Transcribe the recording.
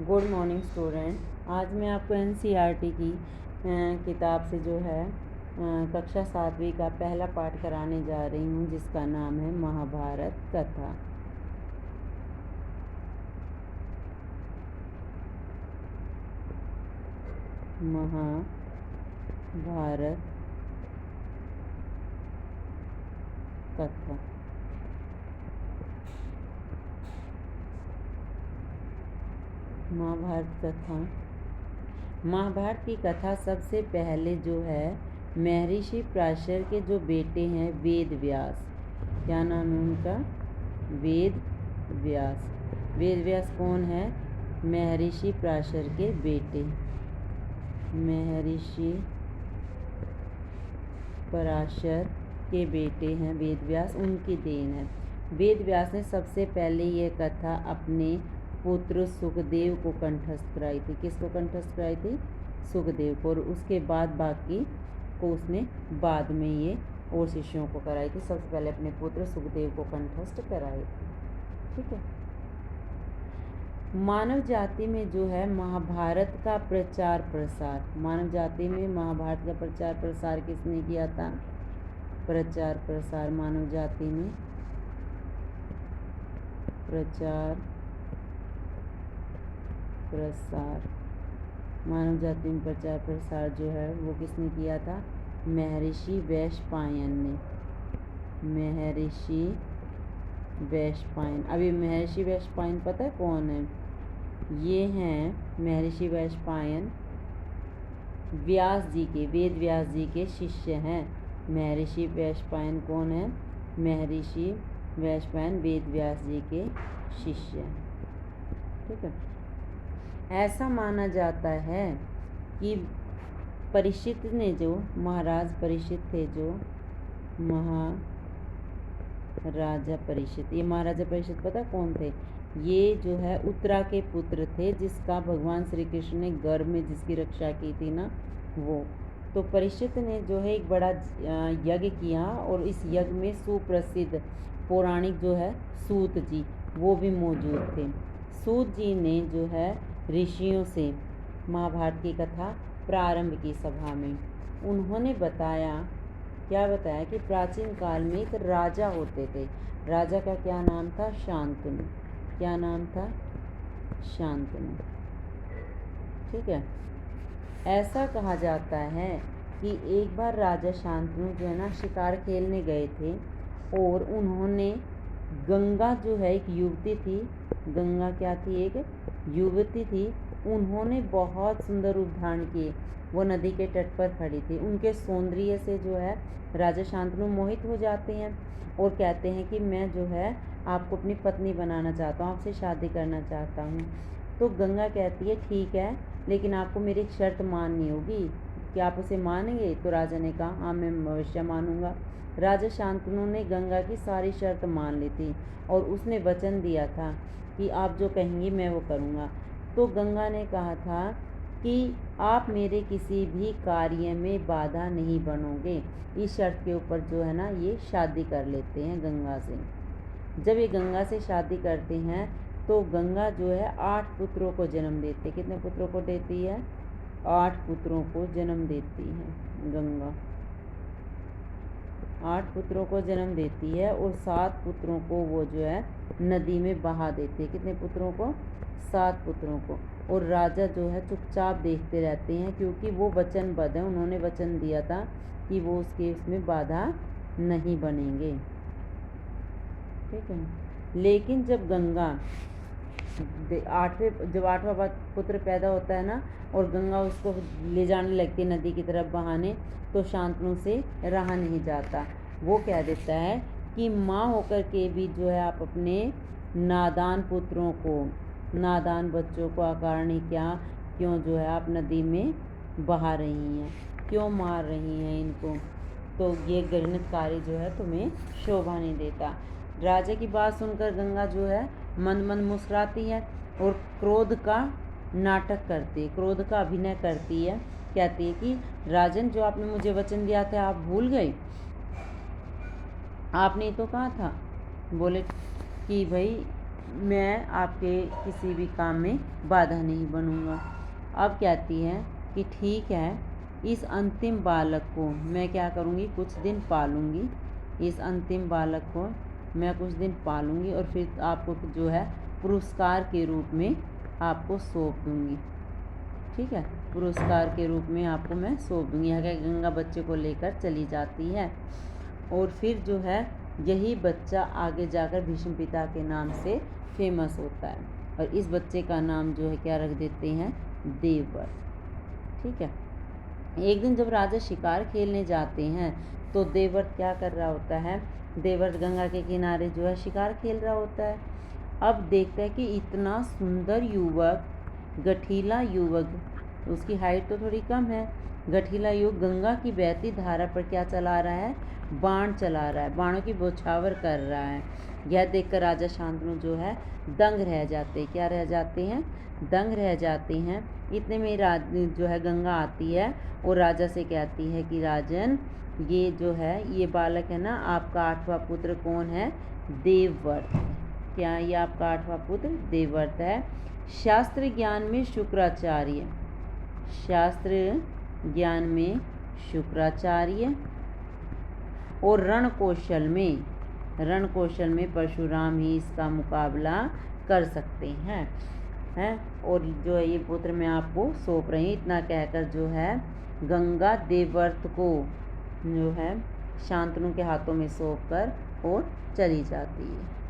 Good morning student. आज मैं आपको एनसीईआरटी की किताब से जो है कक्षा 7वीं का पहला पाठ कराने जा रही हूँ, जिसका नाम है महाभारत कथा। महाभारत कथा। महाभारत की कथा सबसे पहले जो है महर्षि पराशर के जो बेटे हैं वेद व्यास, क्या नाम है उनका? वेद व्यास। वेद व्यास कौन है? महर्षि पराशर के बेटे। महर्षि पराशर के बेटे हैं वेद व्यास, उनकी देन है। वेद व्यास ने सबसे पहले ये कथा अपने पुत्र सुखदेव को कंठस्थ कराई थी। किसको कंठस्थ कराई थी? सुखदेव को। और उसके बाद बाकी को उसने बाद में ये और शिष्यों को कराई थी। सबसे पहले अपने पुत्र सुखदेव को कंठस्थ कराई थी। ठीक है। मानव जाति में जो है महाभारत का प्रचार प्रसार, मानव जाति में महाभारत का प्रचार प्रसार किसने किया था? प्रचार प्रसार मानव जाति में प्रचार प्रसार मानव जाति में प्रचार प्रसार जो है वो किसने किया था? महर्षि वैशंपायन ने। महर्षि वैशंपायन। अभी महर्षि वैशंपायन पता है कौन है? ये हैं महर्षि वैशंपायन व्यास जी के, वेद व्यास जी के शिष्य हैं। महर्षि वैशंपायन कौन है? महर्षि वैशंपायन वेद व्यास जी के शिष्य हैं। ठीक है। ऐसा माना जाता है कि परीक्षित ने, जो महाराज परीक्षित थे, जो महाराजा परीक्षित, ये महाराजा परीक्षित पता कौन थे? ये जो है उत्तरा के पुत्र थे, जिसका भगवान श्री कृष्ण ने गर्भ में जिसकी रक्षा की थी ना, वो। तो परीक्षित ने जो है एक बड़ा यज्ञ किया, और इस यज्ञ में सुप्रसिद्ध पौराणिक जो है सूत जी, वो भी मौजूद थे। सूत जी ने जो है ऋषियों से महाभारत की कथा प्रारंभ की सभा में। उन्होंने बताया, क्या बताया? कि प्राचीन काल में एक राजा होते थे। राजा का क्या नाम था? शांतनु। क्या नाम था? शांतनु। ठीक है। ऐसा कहा जाता है कि एक बार राजा शांतनु जो है ना शिकार खेलने गए थे, और उन्होंने गंगा जो है एक युवती थी, गंगा क्या थी? एक युवती थी। उन्होंने बहुत सुंदर रूप धारण किए। वो नदी के तट पर खड़ी थी। उनके सौंदर्य से जो है राजा शांतनु मोहित हो जाते हैं, और कहते हैं कि मैं जो है आपको अपनी पत्नी बनाना चाहता हूँ, आपसे शादी करना चाहता हूँ। तो गंगा कहती है ठीक है, लेकिन आपको मेरी एक शर्त माननी होगी। क्या आप उसे मानेंगे? तो राजा ने कहा हाँ, मैं अवश्य मानूंगा। राजा शांतनु ने गंगा की सारी शर्त मान ली थी, और उसने वचन दिया था कि आप जो कहेंगी मैं वो करूँगा। तो गंगा ने कहा था कि आप मेरे किसी भी कार्य में बाधा नहीं बनोगे। इस शर्त के ऊपर जो है ना ये शादी कर लेते हैं गंगा से। जब ये गंगा से शादी करते हैं तो गंगा जो है 8 पुत्रों को जन्म देती है। कितने पुत्रों को देती है? 8 पुत्रों को जन्म देती है गंगा। 8 पुत्रों को जन्म देती है, और 7 पुत्रों को वो जो है नदी में बहा देती है। कितने पुत्रों को? 7 पुत्रों को। और राजा जो है चुपचाप देखते रहते हैं, क्योंकि वो वचनबद्ध है। उन्होंने वचन दिया था कि वो उसमें बाधा नहीं बनेंगे। ठीक है। लेकिन जब गंगा जब 8वां पुत्र पैदा होता है ना, और गंगा उसको ले जाने लगती है नदी की तरफ बहाने, तो शांतनु से रहा नहीं जाता। वो कह देता है कि माँ होकर के भी जो है आप अपने नादान पुत्रों को, नादान बच्चों को अकारण क्यों जो है आप नदी में बहा रही हैं, क्यों मार रही हैं इनको? तो ये घृणित कार्य जो है तुम्हें शोभा नहीं देता। राजा की बात सुनकर गंगा जो है मंद मंद मुस्कुराती है, और क्रोध का नाटक करती है, क्रोध का अभिनय करती है। कहती है कि राजन, जो आपने मुझे वचन दिया था आप भूल गए? आपने तो कहा था, बोले कि भाई मैं आपके किसी भी काम में बाधा नहीं बनूंगा। अब कहती है कि ठीक है, इस अंतिम बालक को मैं क्या करूँगी, कुछ दिन पालूंगी। इस अंतिम बालक को मैं कुछ दिन पालूंगी और फिर आपको जो है पुरस्कार के रूप में आपको सौंप दूंगी। ठीक है, पुरस्कार के रूप में आपको मैं सौंप दूंगी। यहाँ क्या गंगा बच्चे को लेकर चली जाती है और फिर जो है यही बच्चा आगे जाकर भीष्म पिता के नाम से फेमस होता है और इस बच्चे का नाम जो है क्या रख देते हैं, देवव्रत। ठीक है, एक दिन जब राजा शिकार खेलने जाते हैं तो देवव्रत क्या कर रहा होता है, देवव्रत गंगा के किनारे जो है शिकार खेल रहा होता है। अब देखता है कि इतना सुंदर युवक, गठीला युवक, उसकी हाइट तो थोड़ी कम है, गठीला युवक गंगा की बहती धारा पर क्या चला रहा है, बाण चला रहा है, बाणों की बौछावर कर रहा है। यह देखकर राजा शांतनु जो है दंग रह जाते हैं। क्या रह जाते हैं, दंग रह जाते हैं। इतने में जो है गंगा आती है और राजा से कहती है कि राजन, ये जो है ये बालक है ना, आपका 8वां पुत्र कौन है, देवव्रत। क्या ये आपका 8वां पुत्र देवव्रत है। शास्त्र ज्ञान में शुक्राचार्य, शास्त्र ज्ञान में शुक्राचार्य और रण कौशल में परशुराम ही इसका मुकाबला कर सकते हैं। और जो है ये पुत्र मैं आपको सौंप रही हूँ। इतना कहकर जो है गंगा देवव्रत को जो है शांतनु के हाथों में सौंप कर और चली जाती है।